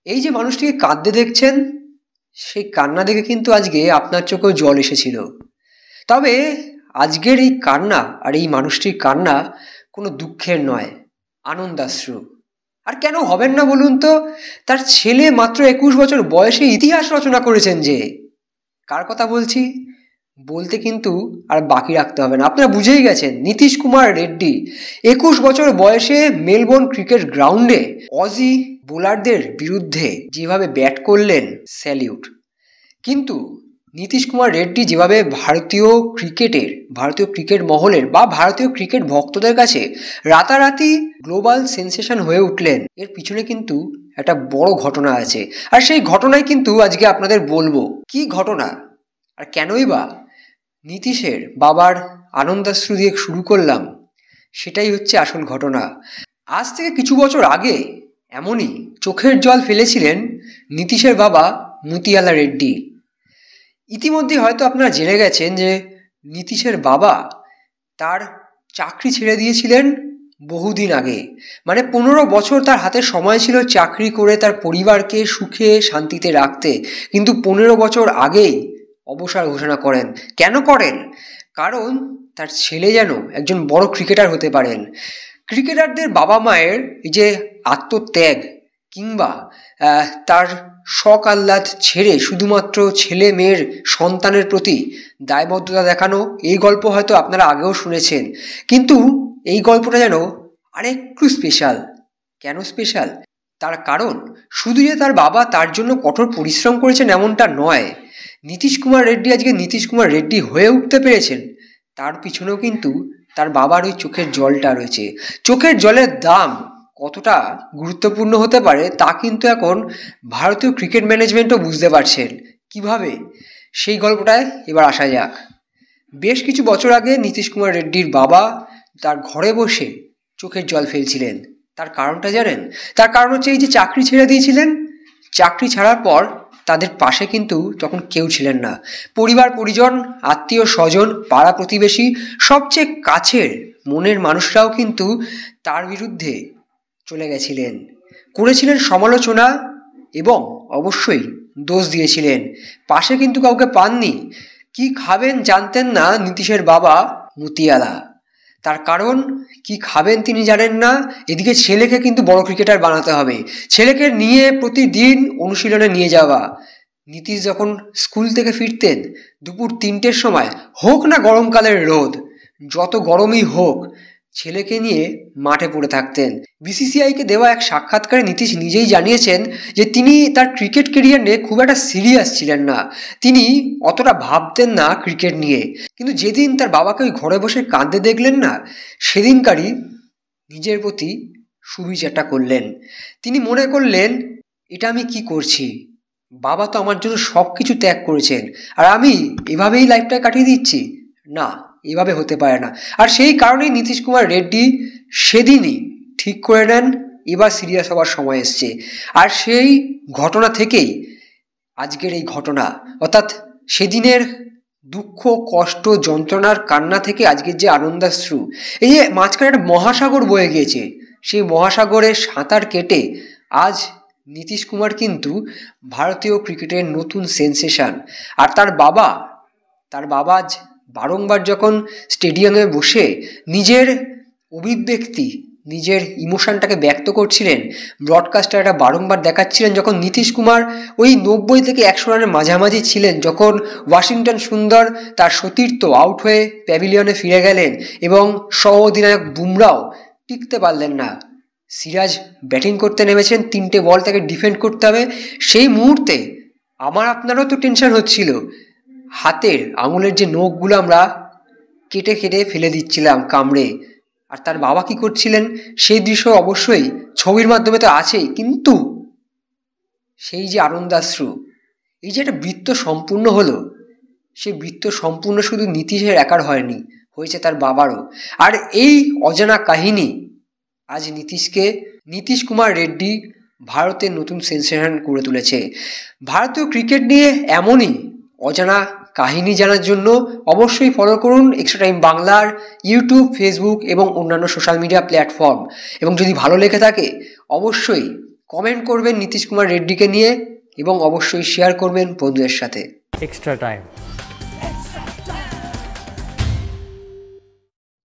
এই যে মানুষটিকে কাঁদতে দেখছেন, সেই কান্না দেখে কিন্তু আজকে আপনার চোখেও জল এসেছিল। তবে আজকের এই কান্না আর এই মানুষটির কান্না কোনো দুঃখের নয়, আনন্দাশ্রু। আর কেন হবেন না বলুন তো? তার ছেলে মাত্র 21 বছর বয়সে ইতিহাস রচনা করেছেন। যে কার কথা বলছি বলতে কিন্তু আর বাকি রাখতে হবে না, আপনারা বুঝেই গেছেন। নীতিশ কুমার রেড্ডি 21 বছর বয়সে মেলবোর্ন ক্রিকেট গ্রাউন্ডে অজি বোলারদের বিরুদ্ধে যেভাবে ব্যাট করলেন, স্যালিউট। কিন্তু নীতিশ কুমার রেড্ডি যেভাবে ভারতীয় ক্রিকেট মহলের বা ভারতীয় ক্রিকেট ভক্তদের কাছে রাতারাতি গ্লোবাল সেন্সেশন হয়ে উঠলেন, এর পিছনে কিন্তু একটা বড় ঘটনা আছে। আর সেই ঘটনাই কিন্তু আজকে আপনাদের বলবো। কি ঘটনা আর কেনই বা নীতিশের বাবার আনন্দাশ্রু দিয়ে শুরু করলাম, সেটাই হচ্ছে আসল ঘটনা। আজ থেকে কিছু বছর আগে এমনই চোখের জল ফেলেছিলেন নীতিশের বাবা মুতিয়ালা রেড্ডি। ইতিমধ্যে হয়তো আপনারা জেনে গেছেন যে নীতিশের বাবা তার চাকরি ছেড়ে দিয়েছিলেন বহুদিন আগে। মানে 15 বছর তার হাতে সময় ছিল চাকরি করে তার পরিবারকে সুখে শান্তিতে রাখতে, কিন্তু 15 বছর আগেই অবসর ঘোষণা করেন। কেন করেন? কারণ তার ছেলে যেন একজন বড় ক্রিকেটার হতে পারেন। ক্রিকেটারদের বাবা মায়ের এই যে আত্মত্যাগ কিংবা তার শখ আহ্লাদ ছেড়ে শুধুমাত্র ছেলে মেয়ের সন্তানের প্রতি দায়বদ্ধতা দেখানো, এই গল্প হয়তো আপনারা আগেও শুনেছেন। কিন্তু এই গল্পটা যেন আরেকটু স্পেশাল। কেন স্পেশাল? তার কারণ শুধু যে তার বাবা তার জন্য কঠোর পরিশ্রম করেছেন এমনটা নয়। নীতিশ কুমার রেড্ডি আজকে নীতিশ কুমার রেড্ডি হয়ে উঠতে পেরেছেন, তার পিছনেও কিন্তু তার বাবার ওই চোখের জলটা রয়েছে। চোখের জলের দাম কতটা গুরুত্বপূর্ণ হতে পারে তা কিন্তু এখন ভারতীয় ক্রিকেট ম্যানেজমেন্টও বুঝতে পারছেন। কিভাবে, সেই গল্পটায় এবার আসা যাক। বেশ কিছু বছর আগে নীতিশ কুমার রেড্ডির বাবা তার ঘরে বসে চোখের জল ফেলছিলেন। তার কারণটা জানেন? তার কারণ হচ্ছে এই যে চাকরি ছেড়ে দিয়েছিলেন, চাকরি ছাড়ার পর তাদের পাশে কিন্তু তখন কেউ ছিলেন না। পরিবার পরিজন, আত্মীয় স্বজন, পাড়া প্রতিবেশী, সবচেয়ে কাছের মনের মানুষরাও কিন্তু তার বিরুদ্ধে চলে গেছিলেন, করেছিলেন সমালোচনা এবং অবশ্যই দোষ দিয়েছিলেন। পাশে কিন্তু কাউকে পাননি। কি খাবেন জানতেন না নীতিশের বাবা মুতিয়ালা। তার কারণ কি খাবেন তিনি জানেন না। এদিকে ছেলেকে কিন্তু বড় ক্রিকেটার বানাতে হবে, ছেলেকে নিয়ে প্রতিদিন অনুশীলনে নিয়ে যাওয়া। নীতিশ যখন স্কুল থেকে ফিরতেন দুপুর 3টের সময়, হোক না গরমকালের রোদ, যত গরমই হোক, ছেলেকে নিয়ে মাঠে পড়ে থাকতেন। বিসিসিআইকে দেওয়া এক সাক্ষাৎকারে নীতিশ নিজেই জানিয়েছেন যে তিনি তার ক্রিকেট কেরিয়ার নিয়ে খুব একটা সিরিয়াস ছিলেন না, তিনি অতটা ভাবতেন না ক্রিকেট নিয়ে। কিন্তু যেদিন তার বাবাকে ওই ঘরে বসে কাঁদতে দেখলেন না, সেদিনকারই নিজের প্রতি সুবিচারটা করলেন। তিনি মনে করলেন, এটা আমি কি করছি? বাবা তো আমার জন্য সব কিছু ত্যাগ করেছেন, আর আমি এভাবেই লাইফটা কাটিয়ে দিচ্ছি? না, এভাবে হতে পারে না। আর সেই কারণেই নীতিশ কুমার রেড্ডি সেদিনই ঠিক করে নেন এবার সিরিয়াস হওয়ার সময় এসছে। আর সেই ঘটনা থেকেই আজকের এই ঘটনা, অর্থাৎ সেদিনের দুঃখ, কষ্ট, যন্ত্রণার কান্না থেকে আজকের যে আনন্দাশ্রু। এই যে মাঝখানে একটা মহাসাগর বয়ে গিয়েছে, সেই মহাসাগরে সাঁতার কেটে আজ নীতিশ কুমার কিন্তু ভারতীয় ক্রিকেটের নতুন সেন্সেশন। আর তার বাবা আজ বারংবার যখন স্টেডিয়ামে বসে নিজের অভিব্যক্তি, নিজের ইমোশনটাকে ব্যক্ত করছিলেন, ব্রডকাস্টাররা বারংবার দেখাচ্ছিলেন যখন নীতিশ কুমার ওই 90 থেকে 100 রানের মাঝামাঝি ছিলেন, যখন ওয়াশিংটন সুন্দর তার সতীর্থ আউট হয়ে প্যাভিলিয়নে ফিরে গেলেন এবং সহ অধিনায়ক বুমরাও টিকতে পারলেন না, সিরাজ ব্যাটিং করতে নেমেছেন, 3টে বল তাকে ডিফেন্ড করতে হবে। সেই মুহূর্তে আমার আপনারও তো টেনশন হচ্ছিল, হাতের আঙুলের যে নখগুলো আমরা কেটে কেটে ফেলে দিচ্ছিলাম কামড়ে। আর তার বাবা কি করছিলেন সেই দৃশ্য অবশ্যই ছবির মাধ্যমে তো আছেই, কিন্তু সেই যে আনন্দাশ্রু, এই যে একটা বৃত্ত সম্পূর্ণ হলো, সেই বৃত্ত সম্পূর্ণ শুধু নীতিশের একার হয়নি, হয়েছে তার বাবারও। আর এই অজানা কাহিনী আজ নীতিশ কুমার রেড্ডি ভারতের নতুন সেন্সেশন করে তুলেছে। ভারতীয় ক্রিকেট নিয়ে এমনই অজানা কাহিনী জানার জন্য অবশ্যই ফলো করুন এক্সট্রা টাইম বাংলার ইউটিউব, ফেসবুক এবং অন্যান্য সোশ্যাল মিডিয়া প্ল্যাটফর্ম। এবং যদি ভালো লেগে থাকে অবশ্যই কমেন্ট করবেন নীতিশ কুমার রেড্ডিকে নিয়ে এবং অবশ্যই শেয়ার করবেন বন্ধুদের সাথে। Extra time.